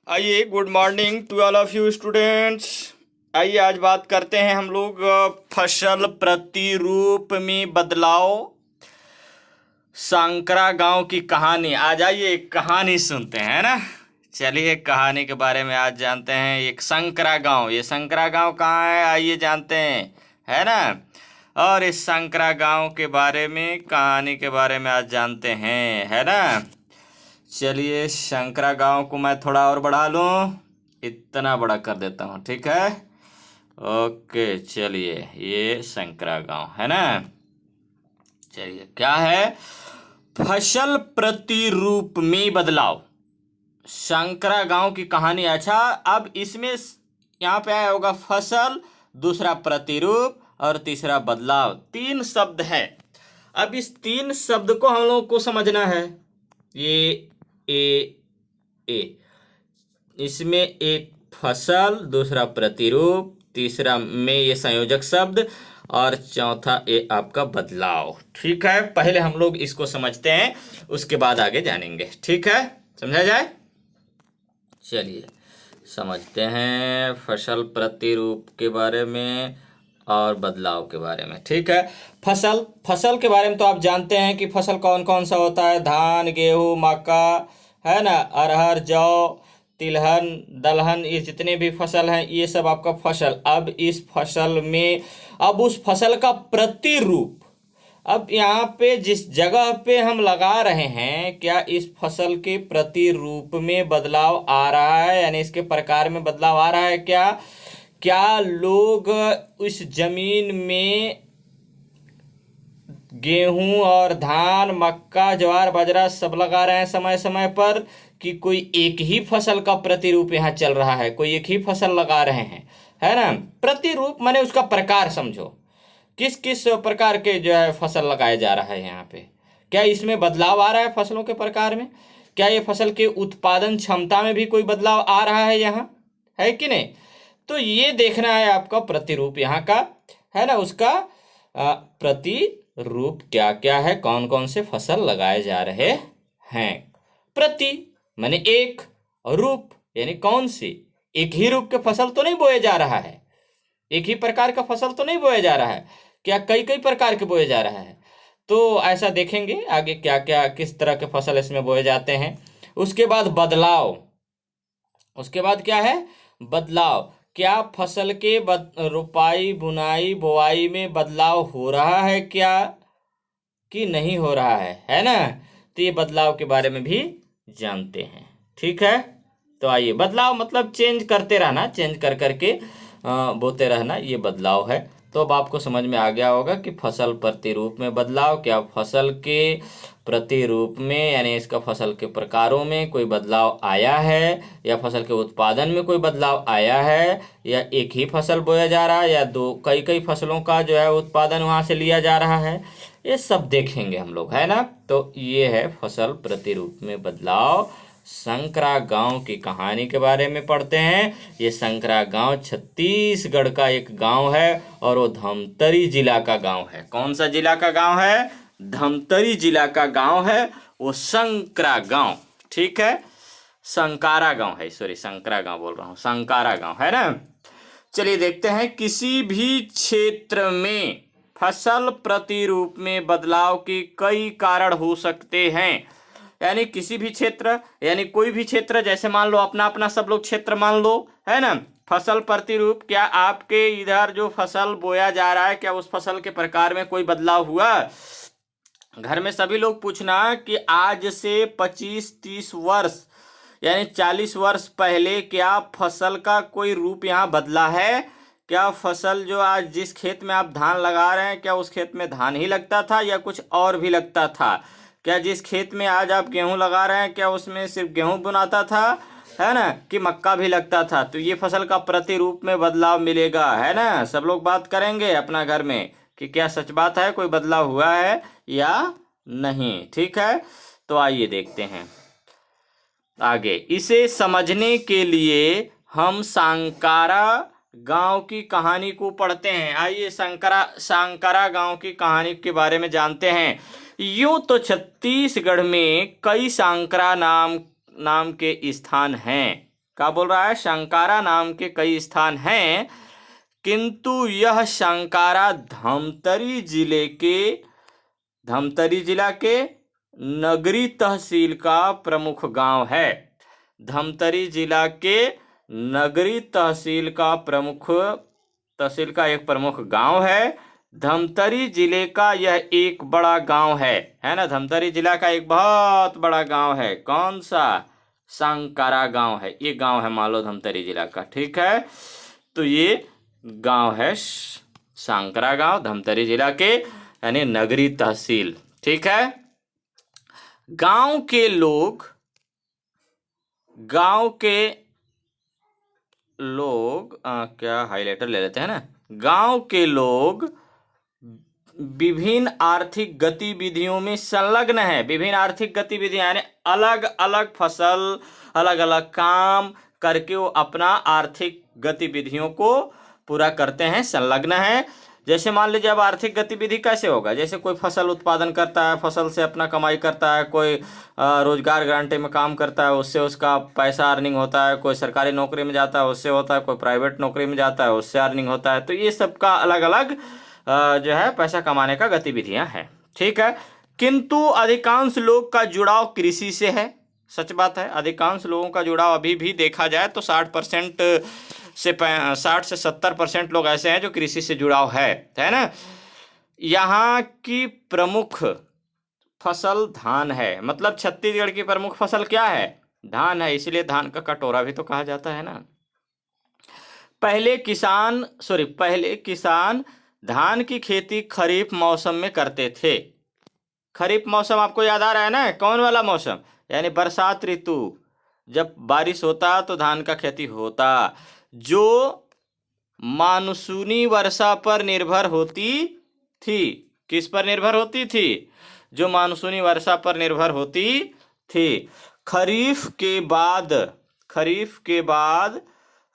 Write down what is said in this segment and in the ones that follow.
आइए, good morning to all of you students. आइए आज बात करते हैं हम लोग फसल प्रतिरूप में बदलाव, सांकरा गांव की कहानी। आज आइए एक कहानी सुनते हैं ना। चलिए कहानी के बारे में आज जानते हैं। एक संकरा गांव, ये संकरा गांव कहाँ है आइए जानते हैं, है ना। और इस संकरा गांव के बारे में, कहानी के बारे में आज जानते हैं, है ना। चलिए शंकरा गांव को मैं थोड़ा और बढ़ा लूँ, इतना बड़ा कर देता हूँ, ठीक है। ओके चलिए, ये शंकरा गांव है ना। चलिए क्या है, फसल प्रतिरूप में बदलाव, शंकरा गांव की कहानी। अच्छा, अब इसमें यहाँ पे आया होगा फसल, दूसरा प्रतिरूप और तीसरा बदलाव। तीन शब्द है। अब इस तीन शब्द को हम लोग को समझना है। ये ए इसमें एक फसल, दूसरा प्रतिरूप, तीसरा में ये संयोजक शब्द और चौथा ये आपका बदलाव। ठीक है, पहले हम लोग इसको समझते हैं, उसके बाद आगे जानेंगे। ठीक है, समझा जाए। चलिए समझते हैं फसल प्रतिरूप के बारे में और बदलाव के बारे में। ठीक है, फसल के बारे में तो आप जानते हैं कि फसल कौन कौन सा होता है। धान, गेहूँ, मक्का, है ना, अरहर, जौ, तिलहन, दलहन, ये जितने भी फसल हैं ये सब आपका फसल। अब इस फसल में, अब उस फसल का प्रतिरूप, अब यहाँ पे जिस जगह पे हम लगा रहे हैं, क्या इस फसल के प्रतिरूप में बदलाव आ रहा है, यानी इसके प्रकार में बदलाव आ रहा है क्या? क्या लोग उस जमीन में गेहूं और धान, मक्का, ज्वार, बाजरा सब लगा रहे हैं समय समय पर, कि कोई एक ही फसल का प्रतिरूप यहाँ चल रहा है, कोई एक ही फसल लगा रहे हैं, है ना। प्रतिरूप माने उसका प्रकार समझो, किस किस प्रकार के जो है फसल लगाया जा रहा है यहाँ पे। क्या इसमें बदलाव आ रहा है फसलों के प्रकार में? क्या ये फसल के उत्पादन क्षमता में भी कोई बदलाव आ रहा है यहाँ, है कि नहीं? तो ये देखना है आपका प्रतिरूप यहाँ का, है ना। उसका प्रतिरूप क्या क्या है, कौन कौन से फसल लगाए जा रहे हैं। प्रति माने एक, और रूप यानी कौन सी, एक ही रूप के फसल तो नहीं बोए जा रहा है, एक ही प्रकार का फसल तो नहीं बोया जा रहा है, क्या कई कई प्रकार के बोए जा रहा है। तो ऐसा देखेंगे आगे क्या क्या, किस तरह के फसल इसमें बोए जाते हैं। उसके बाद बदलाव, उसके बाद क्या है, बदलाव। क्या फसल के रोपाई, बुनाई, बोआई में बदलाव हो रहा है क्या, कि नहीं हो रहा है ना। तो ये बदलाव के बारे में भी जानते हैं। ठीक है, तो आइए, बदलाव मतलब चेंज करते रहना, चेंज कर करके बोते रहना, ये बदलाव है। तो अब आपको समझ में आ गया होगा कि फसल प्रतिरूप में बदलाव, क्या फसल के प्रतिरूप में यानी इसका फसल के प्रकारों में कोई बदलाव आया है, या फसल के उत्पादन में कोई बदलाव आया है, या एक ही फसल बोया जा रहा है, या दो कई कई फसलों का जो है उत्पादन वहाँ से लिया जा रहा है, ये सब देखेंगे हम लोग, है ना। तो ये है फसल प्रतिरूप में बदलाव। संकरा गांव की कहानी के बारे में पढ़ते हैं। ये संकरा गांव छत्तीसगढ़ का एक गांव है और वो धमतरी जिला का गांव है। कौन सा जिला का गांव है? धमतरी जिला का गांव है वो संकरा गांव। ठीक है, संकारा गांव है, सॉरी संकरा गांव बोल रहा हूँ, संकारा गांव है ना। चलिए देखते हैं, किसी भी क्षेत्र में फसल प्रतिरूप में बदलाव के कई कारण हो सकते हैं। यानी किसी भी क्षेत्र, यानी कोई भी क्षेत्र, जैसे मान लो अपना अपना सब लोग क्षेत्र मान लो, है ना। फसल प्रतिरूप, क्या आपके इधर जो फसल बोया जा रहा है, क्या उस फसल के प्रकार में कोई बदलाव हुआ? घर में सभी लोग पूछना कि आज से 25-30 वर्ष यानी 40 वर्ष पहले क्या फसल का कोई रूप यहाँ बदला है? क्या फसल जो आज जिस खेत में आप धान लगा रहे हैं, क्या उस खेत में धान ही लगता था या कुछ और भी लगता था? क्या जिस खेत में आज आप गेहूं लगा रहे हैं, क्या उसमें सिर्फ गेहूं बुनाता था, है ना, कि मक्का भी लगता था? तो ये फसल का प्रतिरूप में बदलाव मिलेगा, है ना। सब लोग बात करेंगे अपना घर में कि क्या सच बात है, कोई बदलाव हुआ है या नहीं। ठीक है, तो आइए देखते हैं आगे। इसे समझने के लिए हम सांकारा गांव की कहानी को पढ़ते हैं। आइए सांकारा गांव की कहानी के बारे में जानते हैं। यूं तो छत्तीसगढ़ में कई सांकरा नाम के स्थान हैं, क्या बोल रहा है, शंकारा नाम के कई स्थान हैं, किंतु यह शंकारा धमतरी जिला के नगरी तहसील का प्रमुख गांव है। धमतरी जिला के नगरी तहसील का एक प्रमुख गांव है। धमतरी जिले का यह एक बड़ा गांव है ना। धमतरी जिला का एक बहुत बड़ा गांव है। कौन सा? शंकारा गांव है। ये गांव है मान लो धमतरी जिला का, ठीक है। तो ये गांव है शंकारा गांव, धमतरी जिला के यानी नगरी तहसील, ठीक है। गांव के लोग क्या हाइलाइटर ले लेते हैं ना। गांव के लोग विभिन्न आर्थिक गतिविधियों में संलग्न है। विभिन्न आर्थिक गतिविधियां यानी अलग अलग फसल, अलग अलग काम करके वो अपना आर्थिक गतिविधियों को पूरा करते हैं, संलग्न है। जैसे मान लीजिए अब आर्थिक गतिविधि कैसे होगा, जैसे कोई फसल उत्पादन करता है, फसल से अपना कमाई करता है, कोई रोजगार गारंटी में काम करता है, उससे उसका पैसा अर्निंग होता है, कोई सरकारी नौकरी में जाता है उससे होता है, कोई प्राइवेट नौकरी में जाता है उससे अर्निंग होता है। तो ये सबका अलग अलग जो है पैसा कमाने का गतिविधियां हैं, ठीक है। किंतु अधिकांश लोग का जुड़ाव कृषि से है। सच बात है, अधिकांश लोगों का जुड़ाव अभी भी देखा जाए तो 60% से 70% लोग ऐसे हैं जो कृषि से जुड़ाव है ना। यहाँ की प्रमुख फसल धान है। मतलब छत्तीसगढ़ की प्रमुख फसल क्या है? धान है, इसलिए धान का कटोरा भी तो कहा जाता है ना। पहले किसान धान की खेती खरीफ मौसम में करते थे। खरीफ मौसम आपको याद आ रहा है ना, कौन वाला मौसम? यानी बरसात ऋतु, जब बारिश होता तो धान का खेती होता, जो मानसूनी वर्षा पर निर्भर होती थी। किस पर निर्भर होती थी? जो मानसूनी वर्षा पर निर्भर होती थी। खरीफ के बाद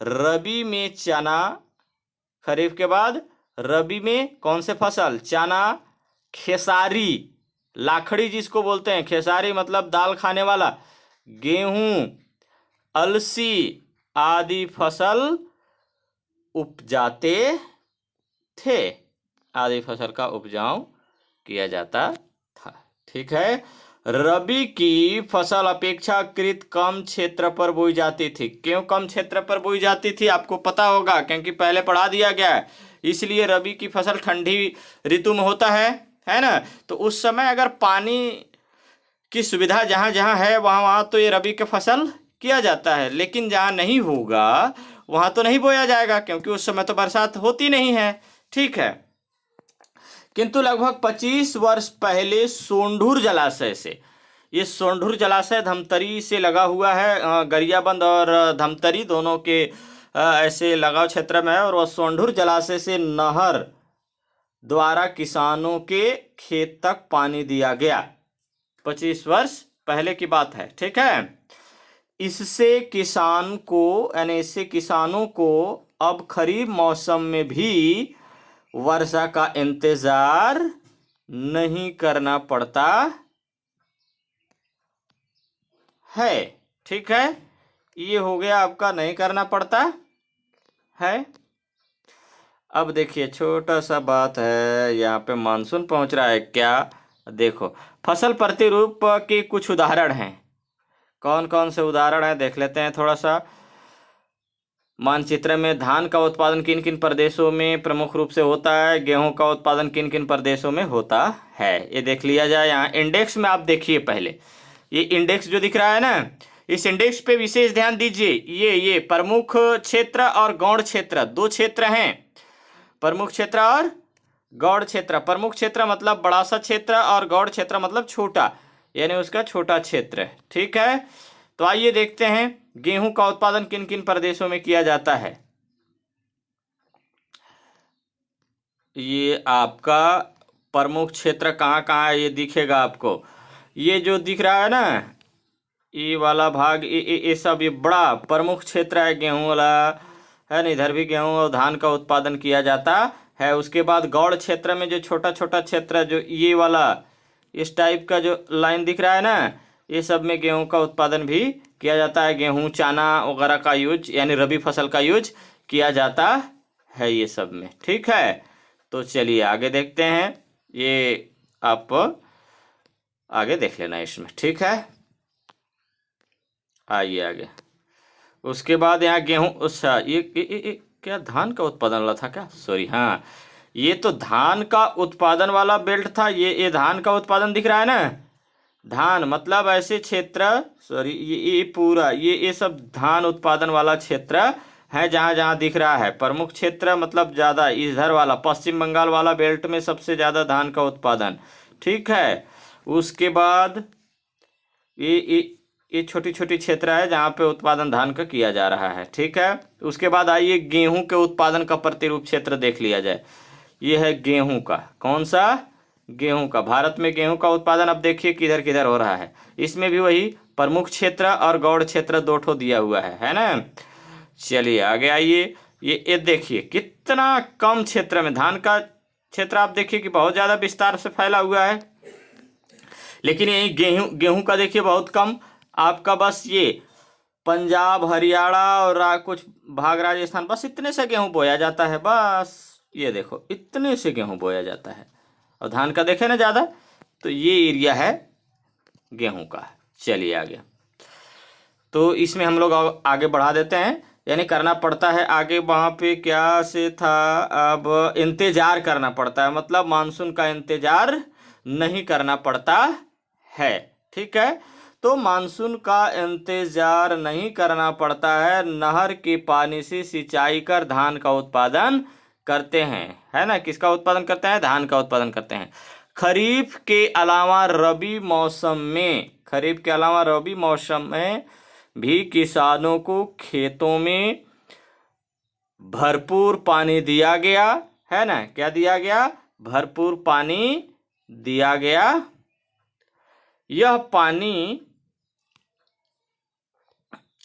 रबी में चना, खरीफ के बाद रबी में कौन से फसल? चना, खेसारी, लाखड़ी जिसको बोलते हैं, खेसारी मतलब दाल खाने वाला, गेहूं, अलसी आदि फसल उपजाते थे। आदि फसल का उपजाऊ किया जाता था, ठीक है। रबी की फसल अपेक्षाकृत कम क्षेत्र पर बोई जाती थी। क्यों कम क्षेत्र पर बोई जाती थी आपको पता होगा, क्योंकि पहले पढ़ा दिया गया है। इसलिए रबी की फसल ठंडी ऋतु में होता है ना। तो उस समय अगर पानी की सुविधा जहाँ जहाँ है वहाँ तो ये रबी की फसल किया जाता है, लेकिन जहाँ नहीं होगा वहाँ तो नहीं बोया जाएगा, क्योंकि उस समय तो बरसात होती नहीं है, ठीक है। किंतु लगभग 25 वर्ष पहले सोंढूर जलाशय से, ये सोंढूर जलाशय धमतरी से लगा हुआ है, गरियाबंद और धमतरी दोनों के ऐसे लगाव क्षेत्र में है, और वह सोंढूर जलाशय से नहर द्वारा किसानों के खेत तक पानी दिया गया। 25 वर्ष पहले की बात है, ठीक है। इससे किसानों को अब खरीफ मौसम में भी वर्षा का इंतजार नहीं करना पड़ता है, ठीक है। ये हो गया आपका नहीं करना पड़ता है। अब देखिए छोटा सा बात है, यहाँ पे मानसून पहुंच रहा है क्या? देखो फसल प्रतिरूप के कुछ उदाहरण हैं। कौन कौन से उदाहरण हैं देख लेते हैं थोड़ा सा। मानचित्र में धान का उत्पादन किन किन प्रदेशों में प्रमुख रूप से होता है, गेहूं का उत्पादन किन किन प्रदेशों में होता है, ये देख लिया जाए। यहाँ इंडेक्स में आप देखिए पहले, ये इंडेक्स जो दिख रहा है ना, इस इंडेक्स पे विशेष ध्यान दीजिए। ये प्रमुख क्षेत्र और गौण क्षेत्र दो क्षेत्र हैं, प्रमुख क्षेत्र और गौण क्षेत्र। प्रमुख क्षेत्र मतलब बड़ा सा क्षेत्र और गौण क्षेत्र मतलब छोटा, यानी उसका छोटा क्षेत्र, ठीक है। तो आइए देखते हैं गेहूं का उत्पादन किन किन प्रदेशों में किया जाता है। ये आपका प्रमुख क्षेत्र कहाँ कहाँ है ये दिखेगा आपको। ये जो दिख रहा है ना, ये वाला भाग, ये सब ये बड़ा प्रमुख क्षेत्र है गेहूं वाला, है ना। इधर भी गेहूं और धान का उत्पादन किया जाता है। उसके बाद गौड़ क्षेत्र में जो छोटा छोटा क्षेत्र, जो ये वाला इस टाइप का जो लाइन दिख रहा है ना, ये सब में गेहूं का उत्पादन भी किया जाता है। गेहूं, चना वगैरह का यूज यानी रबी फसल का यूज किया जाता है ये सब में। ठीक है, तो चलिए आगे देखते हैं। ये आप आगे देख लेना इसमें। ठीक है, आइए आगे। उसके बाद यहाँ गेहूं, अच्छा ये क्या धान का उत्पादन वाला था क्या? सॉरी, हाँ ये तो धान का उत्पादन वाला बेल्ट था। ये धान का उत्पादन दिख रहा है ना। धान मतलब ऐसे क्षेत्र, सॉरी ये पूरा ये सब धान उत्पादन वाला क्षेत्र है जहाँ जहाँ दिख रहा है। प्रमुख क्षेत्र मतलब ज़्यादा इधर वाला पश्चिम बंगाल वाला बेल्ट में सबसे ज़्यादा धान का उत्पादन। ठीक है, उसके बाद ये छोटी छोटी क्षेत्र है जहाँ पे उत्पादन धान का किया जा रहा है। ठीक है, उसके बाद आइए गेहूं के उत्पादन का प्रतिरूप क्षेत्र देख लिया जाए। ये है गेहूं का, कौन सा? गेहूं का। भारत में गेहूं का उत्पादन अब देखिए किधर किधर हो रहा है। इसमें भी वही प्रमुख क्षेत्र और गौड़ क्षेत्र दो ठो दिया हुआ है ना। चलिए आगे आइए। ये देखिए कितना कम क्षेत्र में धान का क्षेत्र आप देखिए कि बहुत ज्यादा विस्तार से फैला हुआ है, लेकिन यही गेहूं का देखिए बहुत कम। आपका बस ये पंजाब, हरियाणा और कुछ भाग राजस्थान, बस इतने से गेहूं बोया जाता है। बस ये देखो इतने से गेहूं बोया जाता है, और धान का देखे ना ज़्यादा। तो ये एरिया है गेहूं का। चलिए आगे, तो इसमें हम लोग आगे बढ़ा देते हैं, यानी करना पड़ता है आगे। वहाँ पे क्या से था, अब इंतजार करना पड़ता है, मतलब मानसून का इंतजार नहीं करना पड़ता है। ठीक है, तो मानसून का इंतजार नहीं करना पड़ता है, नहर के पानी से सिंचाई कर धान का उत्पादन करते हैं, है ना। किसका उत्पादन करते हैं? धान का उत्पादन करते हैं। खरीफ के अलावा रबी मौसम में, खरीफ के अलावा रबी मौसम में भी किसानों को खेतों में भरपूर पानी दिया गया है ना। क्या दिया गया? भरपूर पानी दिया गया। यह पानी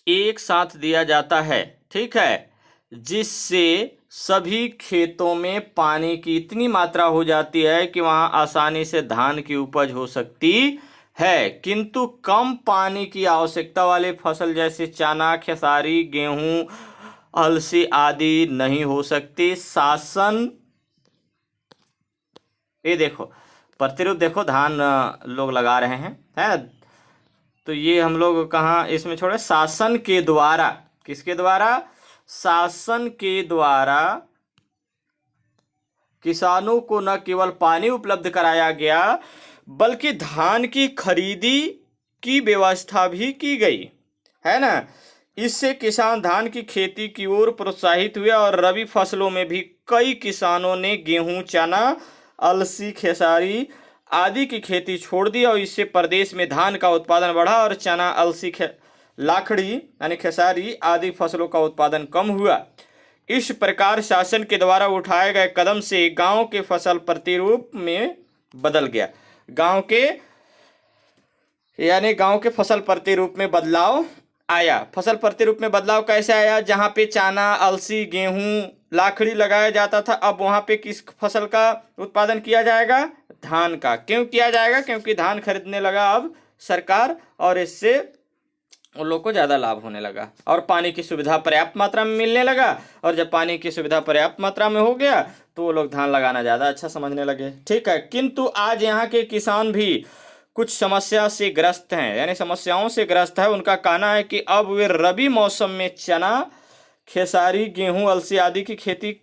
एक साथ दिया जाता है, ठीक है, जिससे सभी खेतों में पानी की इतनी मात्रा हो जाती है कि वहां आसानी से धान की उपज हो सकती है। किंतु कम पानी की आवश्यकता वाले फसल जैसे चना, खेसारी, गेहूं, अलसी आदि नहीं हो सकती। शासन, ये देखो प्रतिरूप देखो, धान लोग लगा रहे हैं, है। तो ये हम लोग कहाँ इसमें छोड़े? शासन के द्वारा। किसके द्वारा? शासन के द्वारा किसानों को न केवल पानी उपलब्ध कराया गया, बल्कि धान की खरीदी की व्यवस्था भी की गई, है ना। इससे किसान धान की खेती की ओर प्रोत्साहित हुए और रबी फसलों में भी कई किसानों ने गेहूं, चना, अलसी, खेसारी आदि की खेती छोड़ दी, और इससे प्रदेश में धान का उत्पादन बढ़ा और चना, अलसी, लाखड़ी यानी खेसारी आदि फसलों का उत्पादन कम हुआ। इस प्रकार शासन के द्वारा उठाए गए कदम से गांव के फसल प्रतिरूप में बदल गया। गांव के फसल प्रतिरूप में बदलाव आया। फसल प्रतिरूप में बदलाव कैसे आया? जहां पे चना, अलसी, गेहूं, लाखड़ी लगाया जाता था, अब वहां पे किस फसल का उत्पादन किया जाएगा? धान का। क्यों किया जाएगा? क्योंकि धान खरीदने लगा अब सरकार, और इससे उन लोग को ज़्यादा लाभ होने लगा, और पानी की सुविधा पर्याप्त मात्रा में मिलने लगा। और जब पानी की सुविधा पर्याप्त मात्रा में हो गया तो वो लोग धान लगाना ज़्यादा अच्छा समझने लगे। ठीक है, किंतु आज यहाँ के किसान भी कुछ समस्या से ग्रस्त हैं, यानी समस्याओं से ग्रस्त है। उनका कहना है कि अब वे रबी मौसम में चना, खेसारी, गेहूं, अलसी आदि की खेती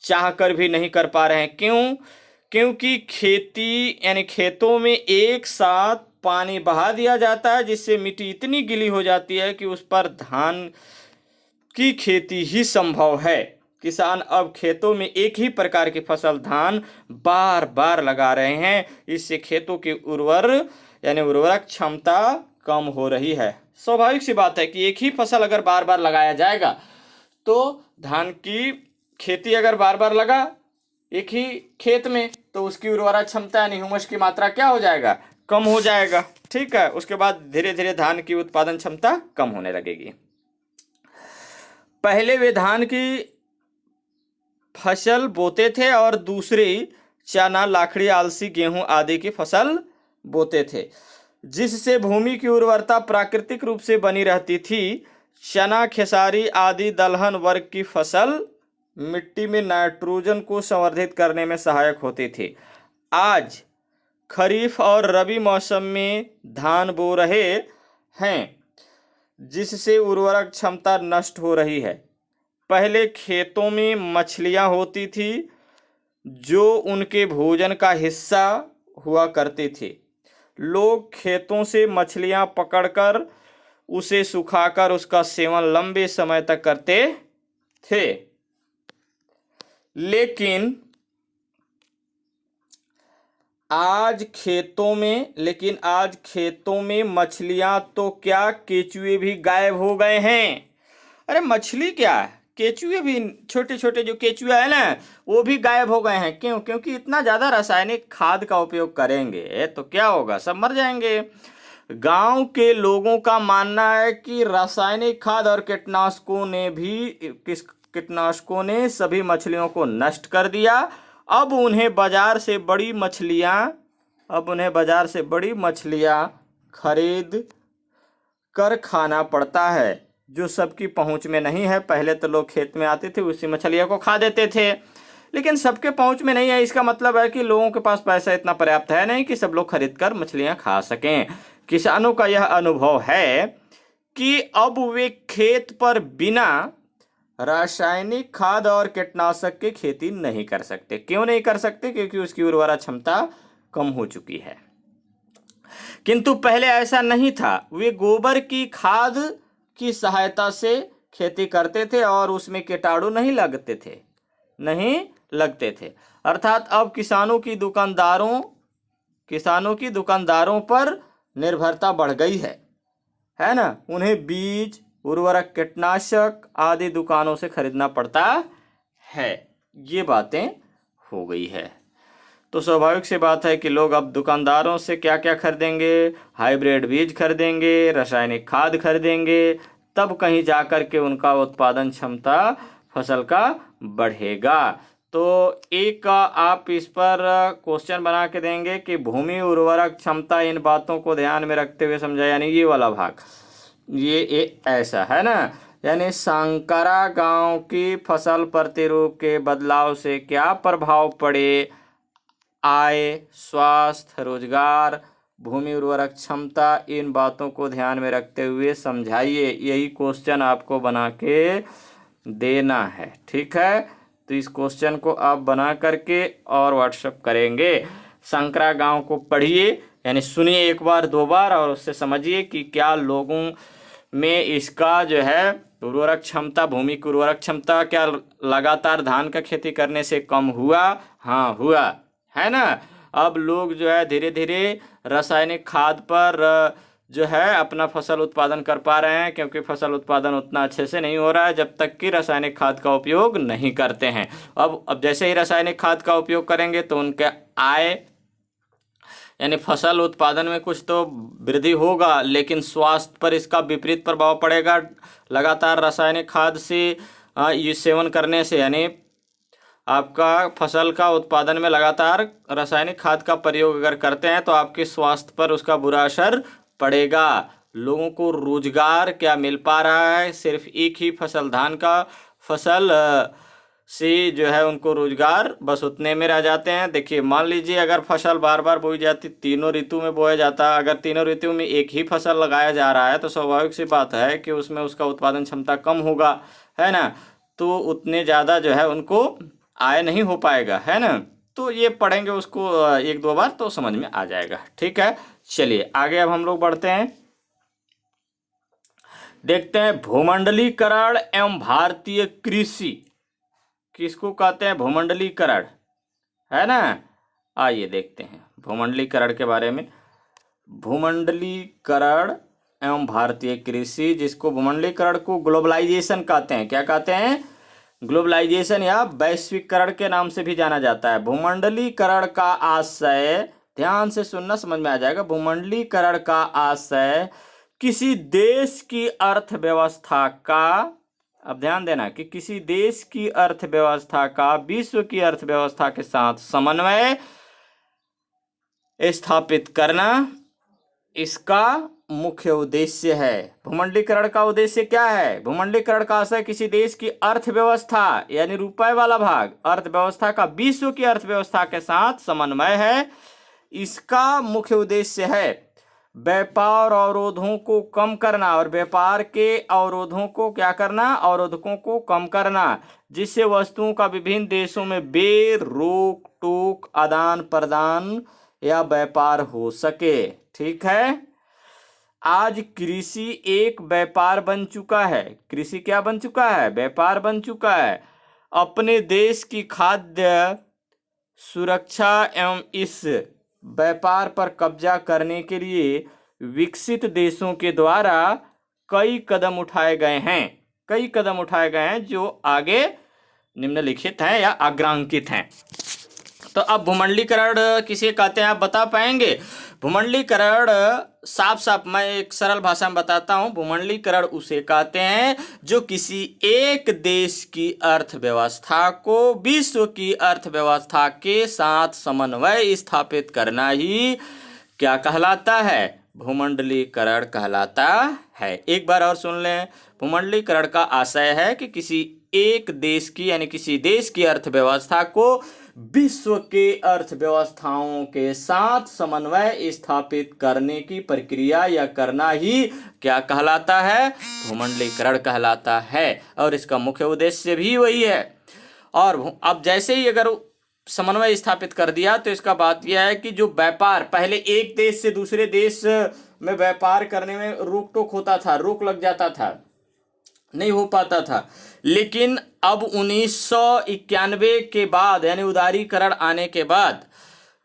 चाह कर भी नहीं कर पा रहे हैं। क्यों? क्योंकि खेती यानी खेतों में एक साथ पानी बहा दिया जाता है, जिससे मिट्टी इतनी गीली हो जाती है कि उस पर धान की खेती ही संभव है। किसान अब खेतों में एक ही प्रकार की फसल धान बार बार लगा रहे हैं। इससे खेतों की उर्वरक क्षमता कम हो रही है। स्वाभाविक सी बात है कि एक ही फसल अगर बार बार लगाया जाएगा तो धान की खेती अगर बार बार लगा एक ही खेत में, तो उसकी उर्वरक क्षमता यानी ह्यूमस की मात्रा क्या हो जाएगा? कम हो जाएगा। ठीक है, उसके बाद धीरे धीरे धान की उत्पादन क्षमता कम होने लगेगी। पहले वे धान की फसल बोते थे और दूसरी चना, लाखड़ी, अलसी, गेहूं आदि की फसल बोते थे। जिससे भूमि की उर्वरता प्राकृतिक रूप से बनी रहती थी। चना, खेसारी आदि दलहन वर्ग की फसल मिट्टी में नाइट्रोजन को संवर्धित करने में सहायक होती थी। आज खरीफ और रबी मौसम में धान बो रहे हैं, जिससे उर्वरक क्षमता नष्ट हो रही है। पहले खेतों में मछलियां होती थी जो उनके भोजन का हिस्सा हुआ करती थी। लोग खेतों से मछलियां पकड़कर उसे सुखाकर उसका सेवन लंबे समय तक करते थे। लेकिन आज खेतों में मछलियां तो क्या, केचुए भी गायब हो गए हैं। अरे मछली क्या, केचुए भी, छोटे छोटे जो केचुआ है ना, वो भी गायब हो गए हैं। क्यों? क्योंकि इतना ज्यादा रासायनिक खाद का उपयोग करेंगे तो क्या होगा, सब मर जाएंगे। गांव के लोगों का मानना है कि रासायनिक खाद और कीटनाशकों ने सभी मछलियों को नष्ट कर दिया। अब उन्हें बाजार से बड़ी मछलियां खरीद कर खाना पड़ता है, जो सबकी पहुंच में नहीं है। पहले तो लोग खेत में आते थे, उसी मछलियों को खा देते थे, लेकिन सबके पहुंच में नहीं है। इसका मतलब है कि लोगों के पास पैसा इतना पर्याप्त है नहीं कि सब लोग खरीद कर मछलियां खा सकें। किसानों का यह अनुभव है कि अब वे खेत पर बिना रासायनिक खाद और कीटनाशक की खेती नहीं कर सकते। क्यों नहीं कर सकते? क्योंकि उसकी उर्वरा क्षमता कम हो चुकी है। किंतु पहले ऐसा नहीं था। वे गोबर की खाद की सहायता से खेती करते थे और उसमें कीटाणु नहीं लगते थे। अर्थात अब किसानों की दुकानदारों पर निर्भरता बढ़ गई है ना। उन्हें बीज, उर्वरक, कीटनाशक आदि दुकानों से खरीदना पड़ता है। ये बातें हो गई है। तो स्वाभाविक सी बात है कि लोग अब दुकानदारों से क्या क्या खरीदेंगे, हाइब्रिड बीज खरीदेंगे, रासायनिक खाद खरीदेंगे, तब कहीं जाकर के उनका उत्पादन क्षमता फसल का बढ़ेगा। तो एक आप इस पर क्वेश्चन बना के देंगे कि भूमि उर्वरक क्षमता, इन बातों को ध्यान में रखते हुए समझा, यानी ये वाला भाग, ये ऐसा है ना। यानी संकरा गांव की फसल प्रतिरूप के बदलाव से क्या प्रभाव पड़े, आय, स्वास्थ्य, रोजगार, भूमि उर्वरक क्षमता, इन बातों को ध्यान में रखते हुए समझाइए। यही क्वेश्चन आपको बना के देना है, ठीक है। तो इस क्वेश्चन को आप बना करके और व्हाट्सएप करेंगे। संकरा गांव को पढ़िए, यानी सुनिए एक बार, दो बार, और उससे समझिए कि क्या लोगों में इसका जो है उर्वरक क्षमता, भूमि की उर्वरक क्षमता क्या लगातार धान का खेती करने से कम हुआ? हाँ हुआ, है ना। अब लोग जो है धीरे धीरे रासायनिक खाद पर जो है अपना फसल उत्पादन कर पा रहे हैं, क्योंकि फसल उत्पादन उतना अच्छे से नहीं हो रहा है जब तक कि रासायनिक खाद का उपयोग नहीं करते हैं। अब जैसे ही रासायनिक खाद का उपयोग करेंगे तो उनके आय, यानी फसल उत्पादन में कुछ तो वृद्धि होगा, लेकिन स्वास्थ्य पर इसका विपरीत प्रभाव पड़ेगा। लगातार रासायनिक खाद से ये सेवन करने से, यानी आपका फसल का उत्पादन में लगातार रासायनिक खाद का प्रयोग अगर करते हैं तो आपके स्वास्थ्य पर उसका बुरा असर पड़ेगा। लोगों को रोजगार क्या मिल पा रहा है? सिर्फ एक ही फसल, धान का फसल से जो है उनको रोजगार बस उतने में रह जाते हैं। देखिए, मान लीजिए अगर फसल बार बार बोई जाती, तीनों ऋतु में बोया जाता, अगर तीनों ऋतु में एक ही फसल लगाया जा रहा है तो स्वाभाविक सी बात है कि उसमें उसका उत्पादन क्षमता कम होगा, है ना। तो उतने ज़्यादा जो है उनको आय नहीं हो पाएगा, है ना। तो ये पढ़ेंगे उसको एक दो बार तो समझ में आ जाएगा, ठीक है। चलिए आगे अब हम लोग बढ़ते हैं, देखते हैं भूमंडलीकरण एवं भारतीय कृषि किसको कहते हैं। भूमंडलीकरण, है ना। आइए देखते हैं भूमंडलीकरण के बारे में। भूमंडलीकरण एवं भारतीय कृषि, जिसको भूमंडलीकरण को ग्लोबलाइजेशन कहते हैं। क्या कहते हैं? ग्लोबलाइजेशन या वैश्वीकरण के नाम से भी जाना जाता है। भूमंडलीकरण का आशय, ध्यान से सुनना, समझ में आ जाएगा। भूमंडलीकरण का आशय किसी देश की अर्थव्यवस्था का, अब ध्यान देना, कि किसी देश की अर्थव्यवस्था का विश्व की अर्थव्यवस्था के साथ समन्वय स्थापित करना इसका मुख्य उद्देश्य है। भूमंडलीकरण का उद्देश्य क्या है? भूमंडलीकरण का आशय किसी देश की अर्थव्यवस्था यानी रुपए वाला भाग अर्थव्यवस्था का विश्व की अर्थव्यवस्था के साथ समन्वय है। इसका मुख्य उद्देश्य है व्यापार अवरोधों को कम करना और व्यापार के अवरोधों को क्या करना? अवरोधकों को कम करना, जिससे वस्तुओं का विभिन्न देशों में बेरोक टोक आदान प्रदान या व्यापार हो सके। ठीक है। आज कृषि एक व्यापार बन चुका है। कृषि क्या बन चुका है? व्यापार बन चुका है। अपने देश की खाद्य सुरक्षा एवं इस व्यापार पर कब्जा करने के लिए विकसित देशों के द्वारा कई कदम उठाए गए हैं। कई कदम उठाए गए हैं जो आगे निम्नलिखित हैं या आग्रांकित हैं। तो अब भूमंडलीकरण किसे कहते हैं आप बता पाएंगे? भूमंडलीकरण साफ साफ मैं एक सरल भाषा में बताता हूं। भूमंडलीकरण उसे कहते हैं जो किसी एक देश की अर्थव्यवस्था को विश्व की अर्थव्यवस्था के साथ समन्वय स्थापित करना ही क्या कहलाता है? भूमंडलीकरण कहलाता है। एक बार और सुन लें। भूमंडलीकरण का आशय है कि किसी एक देश की यानी किसी देश की अर्थव्यवस्था को विश्व के अर्थव्यवस्थाओं के साथ समन्वय स्थापित करने की प्रक्रिया या करना ही क्या कहलाता है? भूमंडलीकरण कहलाता है। और इसका मुख्य उद्देश्य भी वही है। और अब जैसे ही अगर समन्वय स्थापित कर दिया तो इसका बात यह है कि जो व्यापार पहले एक देश से दूसरे देश में व्यापार करने में रोक टोक होता था, रोक लग जाता था, नहीं हो पाता था। लेकिन अब 1991 के बाद यानी उदारीकरण आने के बाद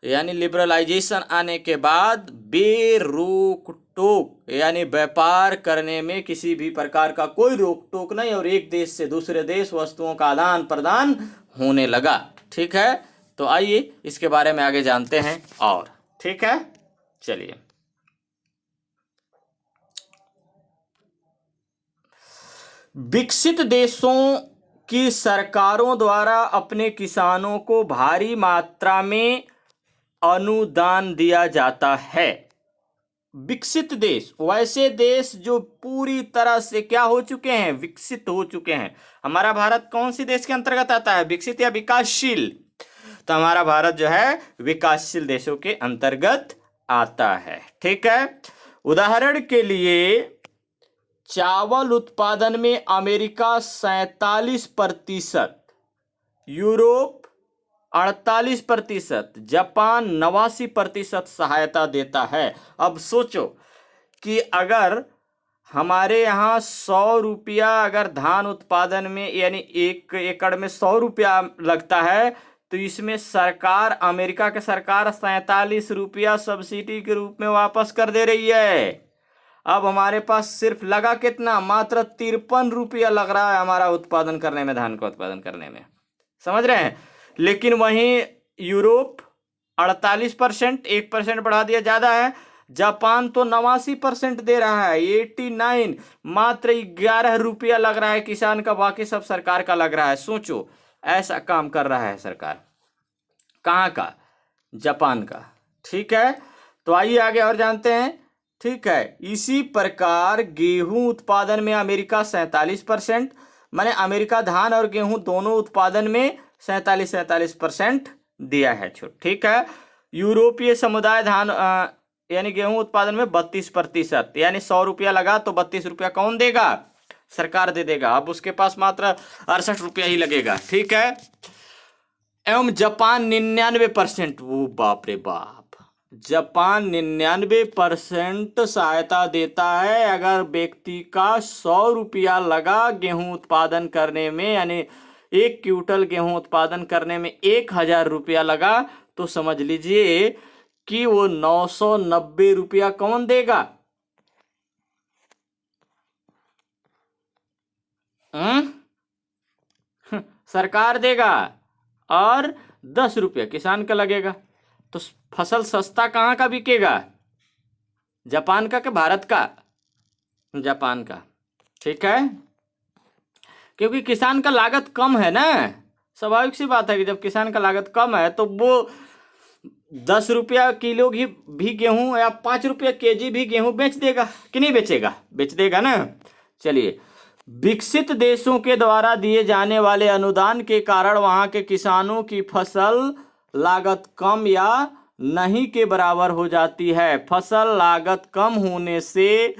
यानी लिबरलाइजेशन आने के बाद बेरोक टोक यानी व्यापार करने में किसी भी प्रकार का कोई रोक टोक नहीं और एक देश से दूसरे देश वस्तुओं का आदान प्रदान होने लगा। ठीक है। तो आइए इसके बारे में आगे जानते हैं। और ठीक है, चलिए। विकसित देशों की सरकारों द्वारा अपने किसानों को भारी मात्रा में अनुदान दिया जाता है। विकसित देश वैसे देश जो पूरी तरह से क्या हो चुके हैं? विकसित हो चुके हैं। हमारा भारत कौन सी देश के अंतर्गत आता है? विकसित या विकासशील? तो हमारा भारत जो है विकासशील देशों के अंतर्गत आता है। ठीक है। उदाहरण के लिए चावल उत्पादन में अमेरिका 47%, यूरोप 48%, जापान 89% सहायता देता है। अब सोचो कि अगर हमारे यहाँ 100 रुपया अगर धान उत्पादन में यानी 1 एकड़ में 100 रुपया लगता है तो इसमें सरकार अमेरिका की सरकार 47 रुपया सब्सिडी के रूप में वापस कर दे रही है। अब हमारे पास सिर्फ लगा कितना? मात्र 53 रुपया लग रहा है हमारा उत्पादन करने में, धान का उत्पादन करने में। समझ रहे हैं? लेकिन वहीं यूरोप 48%, 1% बढ़ा दिया, ज्यादा है। जापान तो 89% दे रहा है, 89, मात्र 11 रुपया लग रहा है किसान का, बाकी सब सरकार का लग रहा है। सोचो, ऐसा काम कर रहा है सरकार। कहाँ का? जापान का। ठीक है। तो आइए आगे और जानते हैं। ठीक है। इसी प्रकार गेहूं उत्पादन में अमेरिका 47%, माने अमेरिका धान और गेहूं दोनों उत्पादन में 47% दिया है छूट। ठीक है। यूरोपीय समुदाय धान यानी गेहूं उत्पादन में 32%, यानी 100 रुपया लगा तो 32 रुपया कौन देगा? सरकार दे देगा। अब उसके पास मात्र 68 रुपया ही लगेगा। ठीक है। एवं जापान 99%, वो बाप रे बाप, जापान 99% सहायता देता है। अगर व्यक्ति का 100 रुपया लगा गेहूं उत्पादन करने में, यानी 1 क्विंटल गेहूं उत्पादन करने में 1000 रुपया लगा, तो समझ लीजिए कि वो 990 रुपया कौन देगा? सरकार देगा और 10 रुपया किसान का लगेगा। तो फसल सस्ता कहाँ का बिकेगा? जापान का कि भारत का? जापान का। ठीक है। क्योंकि किसान का लागत कम है ना। स्वाभाविक सी बात है कि जब किसान का लागत कम है तो वो 10 रुपया किलो भी गेहूं या 5 रुपया केजी भी गेहूं बेच देगा कि नहीं बेचेगा? बेच देगा ना। चलिए, विकसित देशों के द्वारा दिए जाने वाले अनुदान के कारण वहां के किसानों की फसल लागत कम या नहीं के बराबर हो जाती है। फसल लागत कम होने से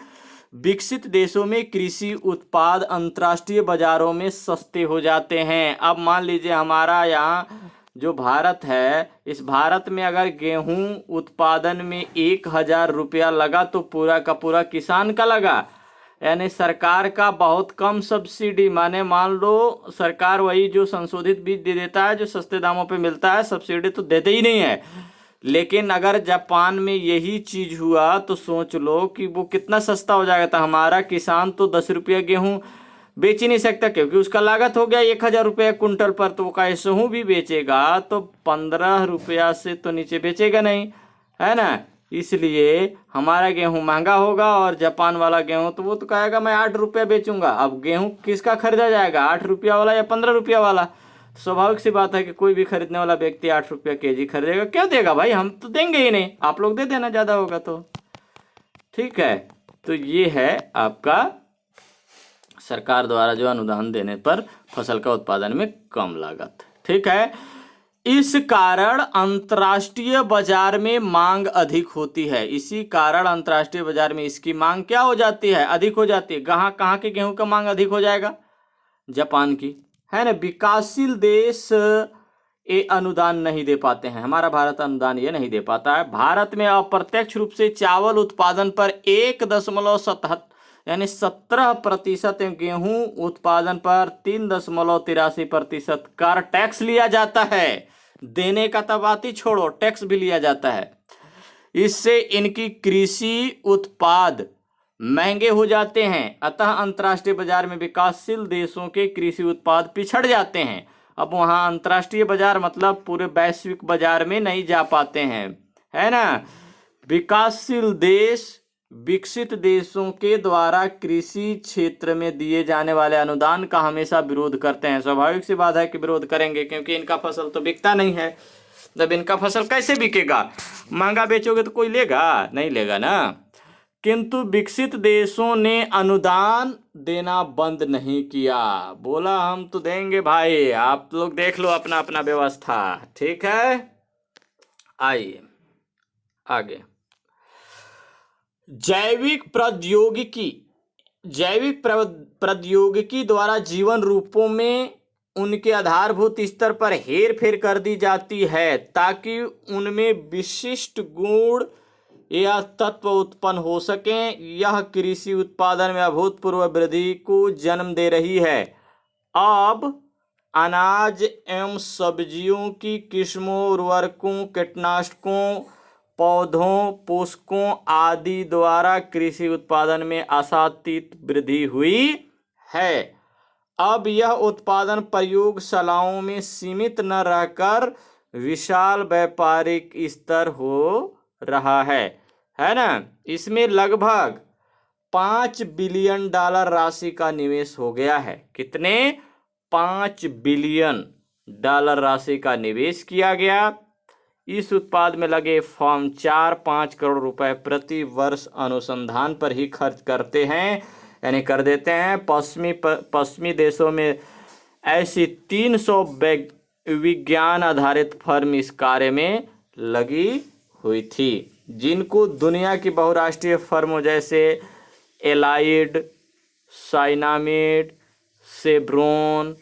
विकसित देशों में कृषि उत्पाद अंतर्राष्ट्रीय बाजारों में सस्ते हो जाते हैं। अब मान लीजिए हमारा यहाँ जो भारत है, इस भारत में अगर गेहूं उत्पादन में 1,000 रुपया लगा तो पूरा का पूरा किसान का लगा, यानी सरकार का बहुत कम सब्सिडी। माने मान लो सरकार वही जो संशोधित बीज दे देता है जो सस्ते दामों पे मिलता है, सब्सिडी तो देते ही नहीं है। लेकिन अगर जापान में यही चीज हुआ तो सोच लो कि वो कितना सस्ता हो जाएगा। तो हमारा किसान तो 10 रुपया गेहूं बेच ही नहीं सकता, क्योंकि उसका लागत हो गया 1,000 रुपया कुंटल पर। तो वो कैसे हूँ भी बेचेगा तो 15 रुपया से तो नीचे बेचेगा नहीं, है ना। इसलिए हमारा गेहूं महंगा होगा और जापान वाला गेहूं तो वो तो कहेगा मैं 8 रुपया बेचूंगा। अब गेहूं किसका खरीदा जाएगा, 8 रुपया वाला या 15 रुपया वाला? स्वाभाविक सी बात है कि कोई भी खरीदने वाला व्यक्ति 8 रुपया केजी खरीदेगा। क्यों देगा भाई, हम तो देंगे ही नहीं, आप लोग दे देना ज्यादा होगा तो। ठीक है, तो ये है आपका सरकार द्वारा जो अनुदान देने पर फसल का उत्पादन में कम लागत। ठीक है, इस कारण अंतर्राष्ट्रीय बाजार में मांग अधिक होती है। इसी कारण अंतर्राष्ट्रीय बाजार में इसकी मांग क्या हो जाती है, अधिक हो जाती है। कहाँ के गेहूं का मांग अधिक हो जाएगा, जापान की, है ना। विकासशील देश ये अनुदान नहीं दे पाते हैं, हमारा भारत अनुदान ये नहीं दे पाता है। भारत में अप्रत्यक्ष रूप से चावल उत्पादन पर 1.7 यानी 17% गेहूं उत्पादन पर 3.83% कर टैक्स लिया जाता है। देने का तो बात ही छोड़ो, टैक्स भी लिया जाता है। इससे इनकी कृषि उत्पाद महंगे हो जाते हैं। अतः अंतर्राष्ट्रीय बाजार में विकासशील देशों के कृषि उत्पाद पिछड़ जाते हैं। अब वहां अंतर्राष्ट्रीय बाजार मतलब पूरे वैश्विक बाजार में नहीं जा पाते हैं, है ना। विकासशील देश विकसित देशों के द्वारा कृषि क्षेत्र में दिए जाने वाले अनुदान का हमेशा विरोध करते हैं। स्वाभाविक सी बात है कि विरोध करेंगे, क्योंकि इनका फसल तो बिकता नहीं है। जब इनका फसल कैसे बिकेगा, महंगा बेचोगे तो कोई लेगा, नहीं लेगा ना। किंतु विकसित देशों ने अनुदान देना बंद नहीं किया, बोला हम तो देंगे भाई, आप लोग देख लो अपना अपना व्यवस्था। ठीक है, आइए आगे। जैविक प्रौद्योगिकी द्वारा जीवन रूपों में उनके आधारभूत स्तर पर हेर फेर कर दी जाती है ताकि उनमें विशिष्ट गुण या तत्व उत्पन्न हो सकें। यह कृषि उत्पादन में अभूतपूर्व वृद्धि को जन्म दे रही है। अब अनाज एवं सब्जियों की किस्मों, उर्वरकों, कीटनाशकों, पौधों, पोषकों आदि द्वारा कृषि उत्पादन में आशातीत वृद्धि हुई है। अब यह उत्पादन प्रयोगशालाओं में सीमित न रहकर विशाल व्यापारिक स्तर हो रहा है ना। इसमें लगभग $5 बिलियन राशि का निवेश हो गया है। कितने? $5 बिलियन राशि का निवेश किया गया। इस उत्पाद में लगे फर्म 4-5 करोड़ रुपए प्रति वर्ष अनुसंधान पर ही खर्च करते हैं, यानी कर देते हैं। पश्चिमी देशों में ऐसी 300 विज्ञान आधारित फर्म इस कार्य में लगी हुई थी, जिनको दुनिया की बहुराष्ट्रीय फर्मों जैसे एलाइड, साइनामिड, शेव्रॉन,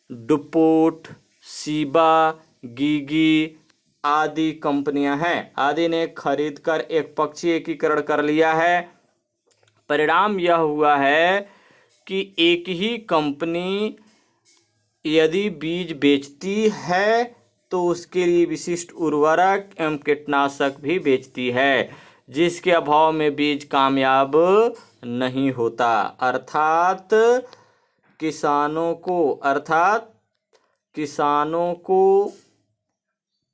डुपोट, सीबा, गीगी आदि कंपनियां हैं, आदि ने खरीद कर एक पक्षीय एकीकरण कर लिया है। परिणाम यह हुआ है कि एक ही कंपनी यदि बीज बेचती है तो उसके लिए विशिष्ट उर्वरक एवं कीटनाशक भी बेचती है, जिसके अभाव में बीज कामयाब नहीं होता। अर्थात किसानों को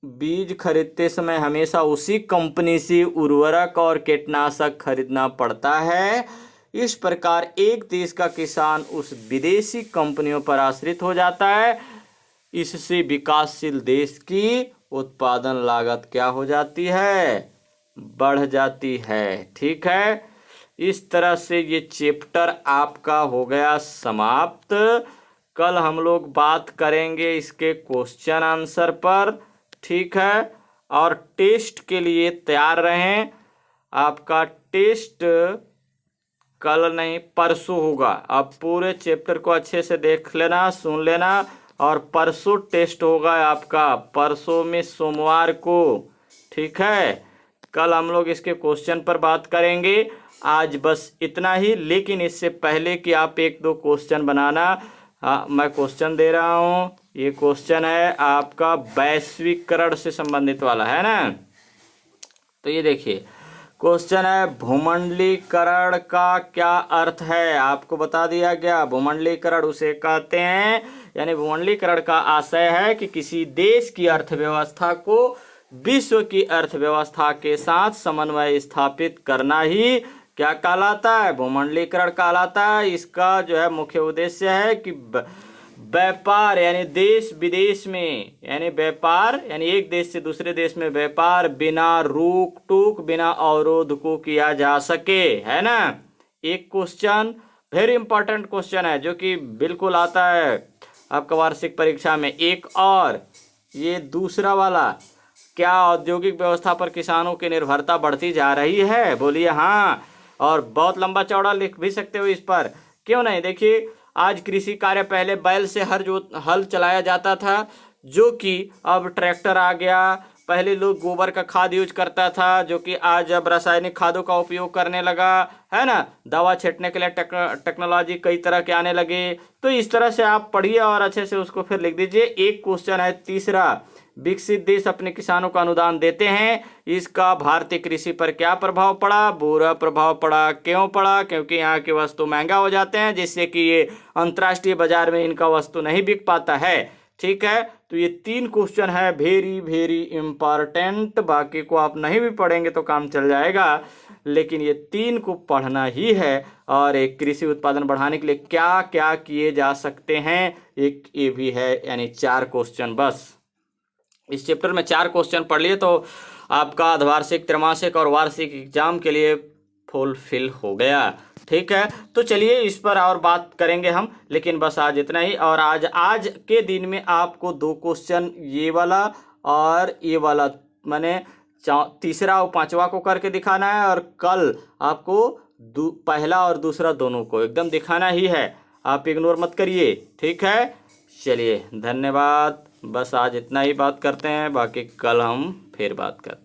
बीज खरीदते समय हमेशा उसी कंपनी से उर्वरक और कीटनाशक खरीदना पड़ता है। इस प्रकार एक देश का किसान उस विदेशी कंपनियों पर आश्रित हो जाता है। इससे विकासशील देश की उत्पादन लागत क्या हो जाती है, बढ़ जाती है। ठीक है, इस तरह से ये चैप्टर आपका हो गया समाप्त। कल हम लोग बात करेंगे इसके क्वेश्चन आंसर पर। ठीक है, और टेस्ट के लिए तैयार रहें। आपका टेस्ट कल नहीं परसों होगा। आप पूरे चैप्टर को अच्छे से देख लेना, सुन लेना, और परसों टेस्ट होगा आपका, परसों में सोमवार को। ठीक है, कल हम लोग इसके क्वेश्चन पर बात करेंगे। आज बस इतना ही, लेकिन इससे पहले कि आप एक दो क्वेश्चन बनाना, मैं क्वेश्चन दे रहा हूँ। ये क्वेश्चन है आपका वैश्वीकरण से संबंधित वाला है ना। तो ये देखिए क्वेश्चन है, भूमंडलीकरण का क्या अर्थ है। आपको बता दिया गया, भूमंडलीकरण उसे कहते हैं, यानी भूमंडलीकरण का आशय है कि किसी देश की अर्थव्यवस्था को विश्व की अर्थव्यवस्था के साथ समन्वय स्थापित करना ही क्या कहलाता है, भूमंडलीकरण कहलाता है। इसका जो है मुख्य उद्देश्य है कि व्यापार यानी देश विदेश में, यानी व्यापार यानी एक देश से दूसरे देश में व्यापार बिना रोक टोक, बिना अवरोध को किया जा सके, है ना। एक क्वेश्चन वेरी इंपॉर्टेंट क्वेश्चन है जो कि बिल्कुल आता है आपका वार्षिक परीक्षा में। एक और ये दूसरा वाला, क्या औद्योगिक व्यवस्था पर किसानों की निर्भरता बढ़ती जा रही है, बोलिए हाँ। और बहुत लंबा चौड़ा लिख भी सकते हो इस पर, क्यों नहीं। देखिए आज कृषि कार्य पहले बैल से हल चलाया जाता था, जो कि अब ट्रैक्टर आ गया। पहले लोग गोबर का खाद यूज करता था, जो कि आज अब रासायनिक खादों का उपयोग करने लगा, है ना। दवा छिड़कने के लिए टेक्नोलॉजी कई तरह के आने लगे। तो इस तरह से आप पढ़िए और अच्छे से उसको फिर लिख दीजिए। एक क्वेश्चन है तीसरा, विकसित देश अपने किसानों को अनुदान देते हैं, इसका भारतीय कृषि पर क्या प्रभाव पड़ा, बुरा प्रभाव पड़ा। क्यों पड़ा, क्योंकि यहाँ की वस्तु महंगा हो जाते हैं, जिससे कि ये अंतर्राष्ट्रीय बाजार में इनका वस्तु नहीं बिक पाता है। ठीक है, तो ये 3 क्वेश्चन है वेरी वेरी इंपॉर्टेंट। बाकी को आप नहीं भी पढ़ेंगे तो काम चल जाएगा, लेकिन ये 3 को पढ़ना ही है। और एक कृषि उत्पादन बढ़ाने के लिए क्या क्या किए जा सकते हैं, एक ये भी है, यानी 4 क्वेश्चन। बस इस चैप्टर में 4 क्वेश्चन पढ़ लिए तो आपका अर्धवार्षिक, त्रैमासिक और वार्षिक एग्जाम के लिए फुलफिल हो गया। ठीक है, तो चलिए इस पर और बात करेंगे हम, लेकिन बस आज इतना ही। और आज के दिन में आपको 2 क्वेश्चन, ये वाला और ये वाला, माने तीसरा और 5वां को करके दिखाना है। और कल आपको पहला और दूसरा दोनों को एकदम दिखाना ही है, आप इग्नोर मत करिए। ठीक है, चलिए धन्यवाद। बस आज इतना ही बात करते हैं, बाकी कल हम फिर बात करते हैं।